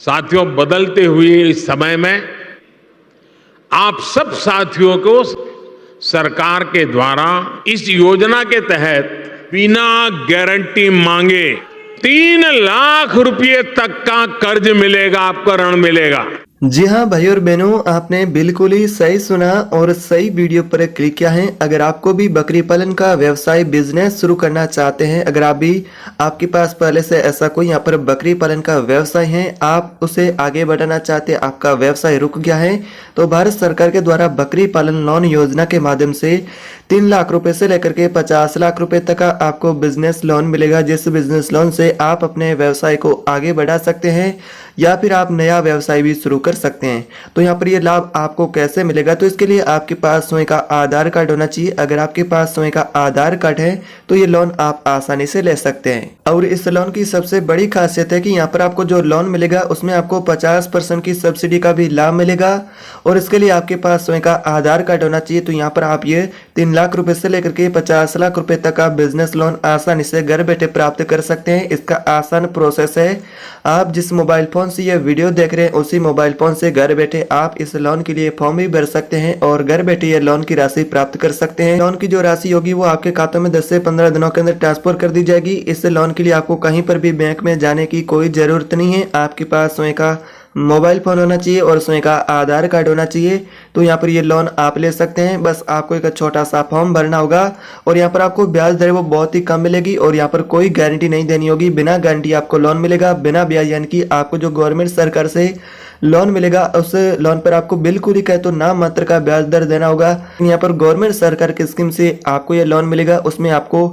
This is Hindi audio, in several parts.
साथियों, बदलते हुए इस समय में आप सब साथियों को सरकार के द्वारा इस योजना के तहत बिना गारंटी मांगे 3 लाख रुपए तक का कर्ज मिलेगा, आपको ऋण मिलेगा। जी हाँ भाई और बहनों, आपने बिल्कुल ही सही सुना और सही वीडियो पर क्लिक किया है। अगर आपको भी बकरी पालन का व्यवसाय बिजनेस शुरू करना चाहते हैं, अगर आप भी आपके पास पहले से ऐसा कोई यहाँ पर बकरी पालन का व्यवसाय है, आप उसे आगे बढ़ाना चाहते हैं, आपका व्यवसाय रुक गया है, तो भारत सरकार के द्वारा बकरी पालन लोन योजना के माध्यम से 3 लाख रुपए से लेकर के 50 लाख रुपए तक का आपको बिजनेस लोन मिलेगा, जिस बिजनेस लोन से आप अपने व्यवसाय को आगे बढ़ा सकते हैं या फिर आप नया व्यवसाय भी शुरू कर सकते हैं। तो यहाँ पर ये लाभ आपको कैसे मिलेगा, तो इसके लिए आपके पास स्वयं का आधार कार्ड होना चाहिए। अगर आपके पास स्वयं का आधार कार्ड है तो ये लोन आप आसानी से ले सकते हैं। और इस लोन की सबसे बड़ी खासियत है कि यहाँ पर आपको जो लोन मिलेगा उसमें आपको 50% की सब्सिडी का भी लाभ मिलेगा। और इसके लिए आपके पास स्वयं का आधार कार्ड होना चाहिए। तो यहाँ पर आप ये 3 लाख रुपए से लेकर के 50 लाख रुपए तक का बिजनेस लोन आसानी से घर बैठे प्राप्त कर सकते हैं। इसका आसान प्रोसेस है, आप जिस मोबाइल फोन से ये वीडियो देख रहे हैं उसी मोबाइल फोन से घर बैठे आप इस लोन के लिए फॉर्म भी भर सकते हैं और घर बैठे ये लोन की राशि प्राप्त कर सकते हैं। लोन की जो राशि होगी वो आपके खाते में 10 से 15 दिनों के अंदर ट्रांसफर कर दी जाएगी। इस लोन के लिए आपको कहीं पर भी बैंक में जाने की कोई जरूरत नहीं है। आपके पास स्वयं का मोबाइल फोन होना चाहिए और स्वयं का आधार कार्ड होना चाहिए। तो यहाँ पर ये लोन आप ले सकते हैं। बस आपको एक छोटा सा फॉर्म भरना होगा और यहाँ पर आपको ब्याज दर वो बहुत ही कम मिलेगी और यहाँ पर कोई गारंटी नहीं देनी होगी। बिना गारंटी आपको लोन मिलेगा, बिना ब्याज, यानी कि आपको जो गवर्नमेंट सरकार से लोन मिलेगा उस लोन पर आपको बिल्कुल ही कहे तो नाम मात्र का ब्याज दर देना होगा। यहाँ पर गवर्नमेंट सरकार की स्कीम से आपको ये लोन मिलेगा, उसमें आपको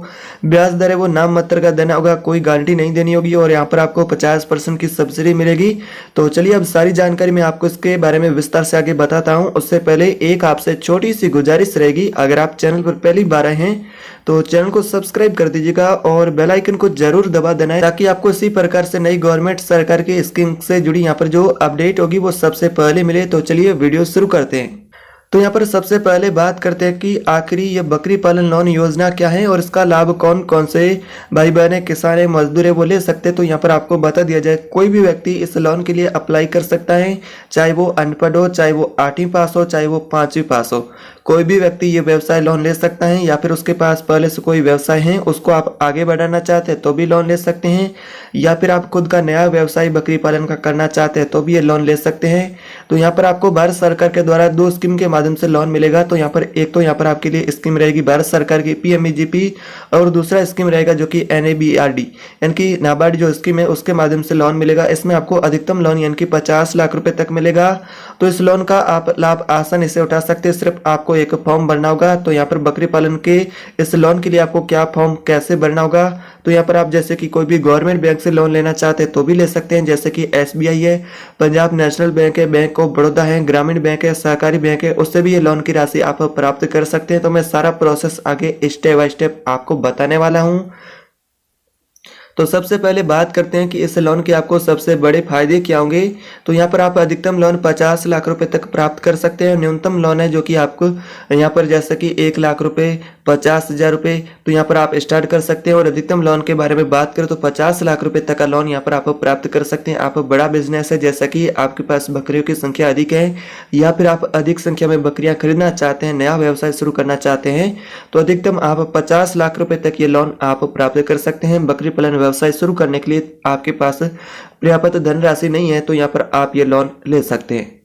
ब्याज दर है वो नाम मात्र का देना होगा, कोई गारंटी नहीं देनी होगी और यहाँ पर आपको 50% की सब्सिडी मिलेगी। तो चलिए अब सारी जानकारी मैं आपको इसके बारे में विस्तार से आगे बताता हूँ। उससे पहले एक आपसे छोटी सी गुजारिश रहेगी, अगर आप चैनल पर पहली बार आए हैं तो चैनल को सब्सक्राइब कर दीजिएगा और बेल आइकन को जरूर दबा देना है, ताकि आपको इसी प्रकार से नई गवर्नमेंट सरकार की स्कीम से जुड़ी यहाँ पर जो अपडेट होगी वो सबसे पहले मिले। तो चलिए वीडियो शुरू करते हैं। तो यहाँ पर सबसे पहले बात करते हैं कि आखिरी ये बकरी पालन लोन योजना क्या है और इसका लाभ कौन कौन से भाई बहन किसान है मजदूर है वो ले सकते हैं। तो यहाँ पर आपको बता दिया जाए, कोई भी व्यक्ति इस लोन के लिए अप्लाई कर सकता है, चाहे वो अनपढ़ हो, चाहे वो 8वीं पास हो, चाहे वो 5वीं पास हो। कोई भी व्यक्ति ये व्यवसाय लोन ले सकता है या फिर उसके पास पहले से कोई व्यवसाय है उसको आप आगे बढ़ाना चाहते हैं तो भी लोन ले सकते हैं, या फिर आप खुद का नया व्यवसाय बकरी पालन का करना चाहते हैं तो भी ये लोन ले सकते हैं। तो यहाँ पर आपको भारत सरकार के द्वारा 2 स्कीम के माध्यम से लोन मिलेगा। तो यहाँ पर एक तो यहाँ पर आपके लिए स्कीम रहेगी भारत सरकार की PMEGP और दूसरा स्कीम रहेगा जो कि NABRD यानी कि नाबार्ड जो स्कीम है उसके माध्यम से लोन मिलेगा। इसमें आपको अधिकतम लोन यानी कि 50 लाख रुपए तक मिलेगा। तो इस लोन का आप लाभ आसानी से उठा सकते हैं, सिर्फ आपको एक फॉर्म भरना होगा। तो यहाँ पर बकरी पालन के इस लोन के लिए आपको क्या फॉर्म कैसे भरना होगा, तो यहाँ पर आप जैसे कि कोई भी गवर्नमेंट बैंक से लोन लेना चाहते हैं तो भी ले सकते हैं, जैसे कि SBI है, पंजाब नेशनल बैंक है, बैंक ऑफ बड़ौदा है, ग्रामीण बैंक है, सहकारी बैंक है, उससे भी ये लोन की राशि आप प्राप्त कर सकते हैं। तो मैं सारा प्रोसेस आगे स्टेप बाय स्टेप आपको बताने वाला हूँ। तो सबसे पहले बात करते हैं कि इस लोन के आपको सबसे बड़े फायदे क्या होंगे। तो यहाँ पर आप अधिकतम लोन 50 लाख रुपए तक प्राप्त कर सकते हैं। न्यूनतम लोन है जो कि आपको यहाँ पर जैसे कि 1 लाख रुपए, 50,000 रुपए, तो यहाँ पर आप स्टार्ट कर सकते हैं। और अधिकतम लोन के बारे में बात करें तो 50 लाख रुपए तक का लोन यहाँ पर आप प्राप्त कर सकते हैं। आप बड़ा बिजनेस है, जैसा कि आपके पास बकरियों की संख्या अधिक है या फिर आप अधिक संख्या में बकरियां खरीदना चाहते हैं, नया व्यवसाय शुरू करना चाहते हैं, तो अधिकतम आप 50 लाख रुपए तक ये लोन आप प्राप्त कर सकते हैं। बकरी पालन व्यवसाय शुरू करने के लिए आपके पास पर्याप्त धनराशि नहीं है तो यहाँ पर आप ये लोन ले सकते हैं।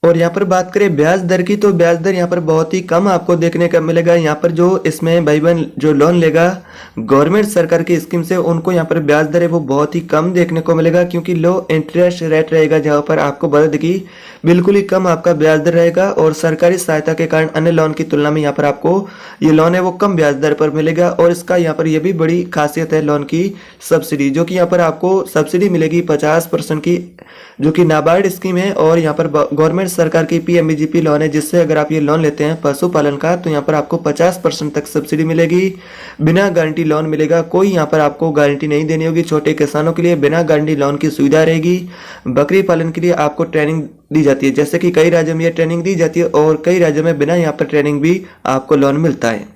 और यहाँ पर बात करें ब्याज दर की, तो ब्याज दर यहाँ पर बहुत ही कम आपको देखने का मिलेगा। यहाँ पर जो इसमें भाई बहन जो लोन लेगा गवर्नमेंट सरकार की स्कीम से, उनको यहाँ पर ब्याज दर है वो बहुत ही कम देखने को मिलेगा, क्योंकि लो इंटरेस्ट रेट रहेगा जहाँ पर आपको बता दें कि बिल्कुल ही कम आपका ब्याज दर रहेगा। और सरकारी सहायता के कारण अन्य लोन की तुलना में यहाँ पर आपको ये लोन है वो कम ब्याज दर पर मिलेगा। और इसका यहाँ पर यह भी बड़ी खासियत है लोन की सब्सिडी, जो कि यहाँ पर आपको सब्सिडी मिलेगी 50% की, जो कि नाबार्ड स्कीम है। और यहाँ पर गवर्नमेंट सरकार की PMEGP लोन है, जिससे अगर आप ये लोन लेते हैं पशुपालन का तो यहाँ पर आपको 50% तक सब्सिडी मिलेगी। बिना गारंटी लोन मिलेगा, कोई यहाँ पर आपको गारंटी नहीं देनी होगी। छोटे किसानों के लिए बिना गारंटी लोन की सुविधा रहेगी। बकरी पालन के लिए आपको ट्रेनिंग दी जाती है, जैसे कि कई राज्यों में ये ट्रेनिंग दी जाती है और कई राज्यों में बिना यहाँ पर ट्रेनिंग भी आपको लोन मिलता है।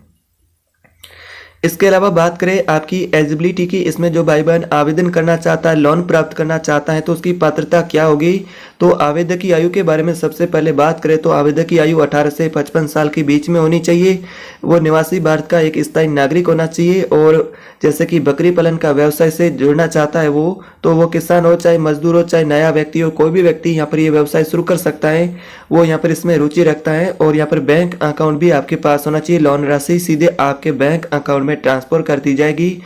इसके अलावा बात करें आपकी एलिजिबिलिटी की, इसमें जो भाई बहन आवेदन करना चाहता है, लोन प्राप्त करना चाहता है, तो उसकी पात्रता क्या होगी। तो आवेदक की आयु के बारे में सबसे पहले बात करें तो आवेदक की आयु 18 से 55 साल के बीच में होनी चाहिए। वो निवासी भारत का एक स्थायी नागरिक होना चाहिए। और जैसे कि बकरी पालन का व्यवसाय से जुड़ना चाहता है वो, तो वो किसान हो, चाहे मजदूर हो, चाहे नया व्यक्ति हो, कोई भी व्यक्ति यहाँ पर ये व्यवसाय शुरू कर सकता है। वो यहाँ पर इसमें रुचि रखता है। और यहाँ पर बैंक अकाउंट भी आपके पास होना चाहिए। लोन राशि सीधे आपके बैंक अकाउंट में ट्रांसफर कर दी जाएगी।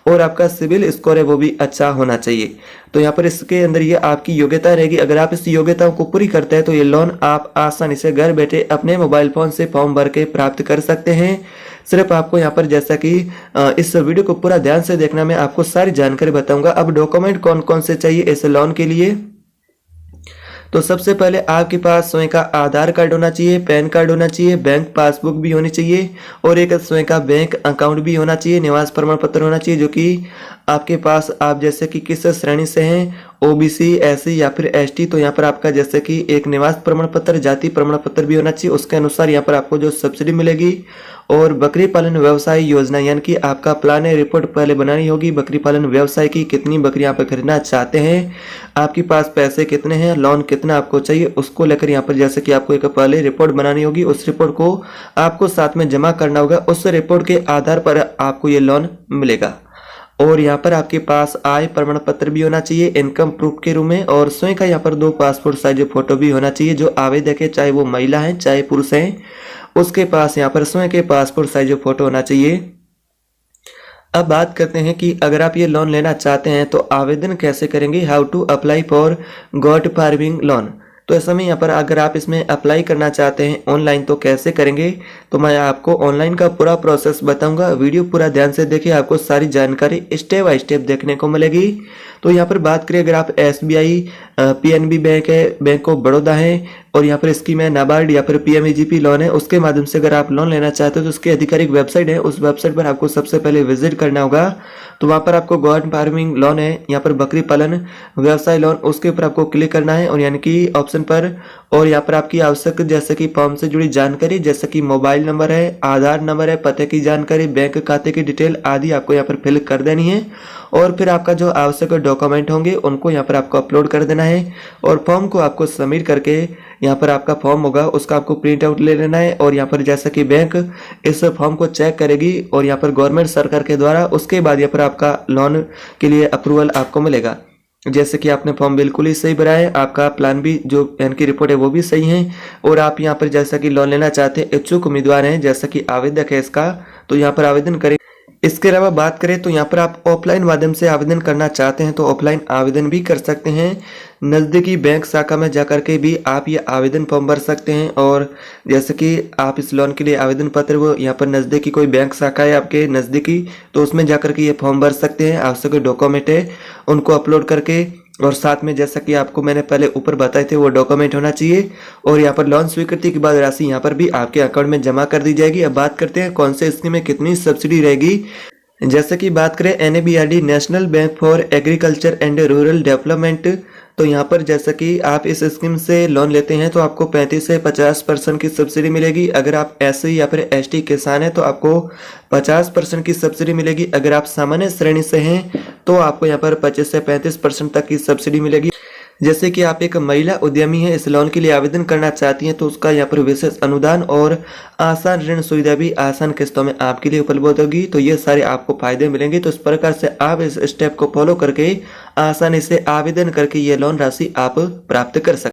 और आपका सिविल स्कोर है वो भी अच्छा होना चाहिए। तो यहाँ पर इसके अंदर ये आपकी योग्यता रहेगी। अगर आप इस योग्यताओं को पूरी करते हैं तो ये लोन आप आसानी से घर बैठे अपने मोबाइल फोन से फॉर्म भर के प्राप्त कर सकते हैं। सिर्फ आपको यहाँ पर जैसा कि इस वीडियो को पूरा ध्यान से देखना, मैं आपको सारी जानकारी बताऊंगा। अब डॉक्यूमेंट कौन कौन से चाहिए इस लोन के लिए, तो सबसे पहले आपके पास स्वयं का आधार कार्ड होना चाहिए, पैन कार्ड होना चाहिए, बैंक पासबुक भी होनी चाहिए और एक स्वयं का बैंक अकाउंट भी होना चाहिए, निवास प्रमाण पत्र होना चाहिए जो कि आपके पास, आप जैसे कि किस श्रेणी से हैं, ओबीसी, एससी या फिर एसटी, तो यहाँ पर आपका जैसे कि एक निवास प्रमाण पत्र, जाति प्रमाण पत्र भी होना चाहिए। उसके अनुसार यहाँ पर आपको जो सब्सिडी मिलेगी। और बकरी पालन व्यवसाय योजना यानी कि आपका प्लान है, रिपोर्ट पहले बनानी होगी बकरी पालन व्यवसाय की, कितनी बकरी यहाँ पर खरीदना चाहते हैं, आपके पास पैसे कितने हैं, लोन कितना आपको चाहिए, उसको लेकर यहाँ पर जैसे कि आपको एक पहले रिपोर्ट बनानी होगी। उस रिपोर्ट को आपको साथ में जमा करना होगा। उस रिपोर्ट के आधार पर आपको ये लोन मिलेगा। और यहाँ पर आपके पास आय प्रमाण पत्र भी होना चाहिए इनकम प्रूफ के रूप में। और स्वयं का यहाँ पर 2 पासपोर्ट साइज फोटो भी होना चाहिए। जो आवेदक है, चाहे वो महिला है चाहे पुरुष है, उसके पास यहाँ पर स्वयं के पासपोर्ट साइज फोटो होना चाहिए। अब बात करते हैं कि अगर आप ये लोन लेना चाहते हैं तो आवेदन कैसे करेंगे। How to apply for goat farming loan. तो ऐसा में यहाँ पर अगर आप इसमें अप्लाई करना चाहते हैं ऑनलाइन तो कैसे करेंगे, तो मैं आपको ऑनलाइन का पूरा प्रोसेस बताऊंगा। वीडियो पूरा ध्यान से देखिए, आपको सारी जानकारी स्टेप बाय स्टेप देखने को मिलेगी। तो यहाँ पर बात करें, अगर आप SBI, PNB बैंक है, बैंक ऑफ बड़ौदा है, और यहाँ पर स्कीम है नाबार्ड या फिर PMEGP लोन है, उसके माध्यम से अगर आप लोन लेना चाहते हो तो उसकी आधिकारिक वेबसाइट है, उस वेबसाइट पर आपको सबसे पहले विजिट करना होगा। तो वहाँ पर आपको गोट फार्मिंग लोन है, यहाँ पर बकरी पालन व्यवसाय लोन, उसके ऊपर आपको क्लिक करना है और यानी कि ऑप्शन पर। और यहाँ पर आपकी आवश्यक जैसे कि फॉर्म से जुड़ी जानकारी, जैसे कि मोबाइल नंबर है, आधार नंबर है, पते की जानकारी, बैंक खाते की डिटेल आदि आपको यहाँ पर फिल कर देनी है। और फिर आपका जो आवश्यक डॉक्यूमेंट होंगे उनको यहाँ पर आपको अपलोड कर देना है। और फॉर्म को आपको सबमिट करके यहाँ पर आपका फॉर्म होगा उसका आपको प्रिंट आउट ले लेना है। और यहाँ पर जैसा कि बैंक इस फॉर्म को चेक करेगी और यहाँ पर गवर्नमेंट सरकार के द्वारा, उसके बाद यहाँ पर आपका लोन के लिए अप्रूवल आपको मिलेगा। जैसे कि आपने फॉर्म बिल्कुल ही सही भरा है, आपका प्लान भी जो पैन की रिपोर्ट है वो भी सही है। और आप यहाँ पर जैसा कि लोन लेना चाहते हैं, इच्छुक उम्मीदवार हैं, जैसा कि आवेदक है इसका, तो यहाँ पर आवेदन करें। इसके अलावा बात करें तो यहाँ पर आप ऑफलाइन माध्यम से आवेदन करना चाहते हैं तो ऑफलाइन आवेदन भी कर सकते हैं। नज़दीकी बैंक शाखा में जाकर के भी आप ये आवेदन फॉर्म भर सकते हैं। और जैसे कि आप इस लोन के लिए आवेदन पत्र, वो यहाँ पर नज़दीकी कोई बैंक शाखा है आपके नज़दीकी, तो उसमें जाकर के ये फॉर्म भर सकते हैं। आवश्यक डॉक्यूमेंट है उनको अपलोड करके, और साथ में जैसा कि आपको मैंने पहले ऊपर बताए थे वो डॉक्यूमेंट होना चाहिए। और यहाँ पर लोन स्वीकृति के बाद राशि यहाँ पर भी आपके अकाउंट में जमा कर दी जाएगी। अब बात करते हैं कौन से स्कीम में कितनी सब्सिडी रहेगी। जैसे कि बात करें NABRD, national bank for agriculture and rural development, तो यहाँ पर जैसा कि आप इस स्कीम से लोन लेते हैं तो आपको 35 से 50% की सब्सिडी मिलेगी। अगर आप SC या फिर ST किसान हैं तो आपको 50% की सब्सिडी मिलेगी। अगर आप सामान्य श्रेणी से हैं तो आपको यहाँ पर 25 से 35% तक की सब्सिडी मिलेगी। जैसे कि आप एक महिला उद्यमी है, इस लोन के लिए आवेदन करना चाहती हैं तो उसका यहाँ पर विशेष अनुदान और आसान ऋण सुविधा भी आसान किस्तों में आपके लिए उपलब्ध होगी। तो ये सारे आपको फायदे मिलेंगे। तो इस प्रकार से आप इस स्टेप को फॉलो करके आसानी से आवेदन करके ये लोन राशि आप प्राप्त कर सकते हैं।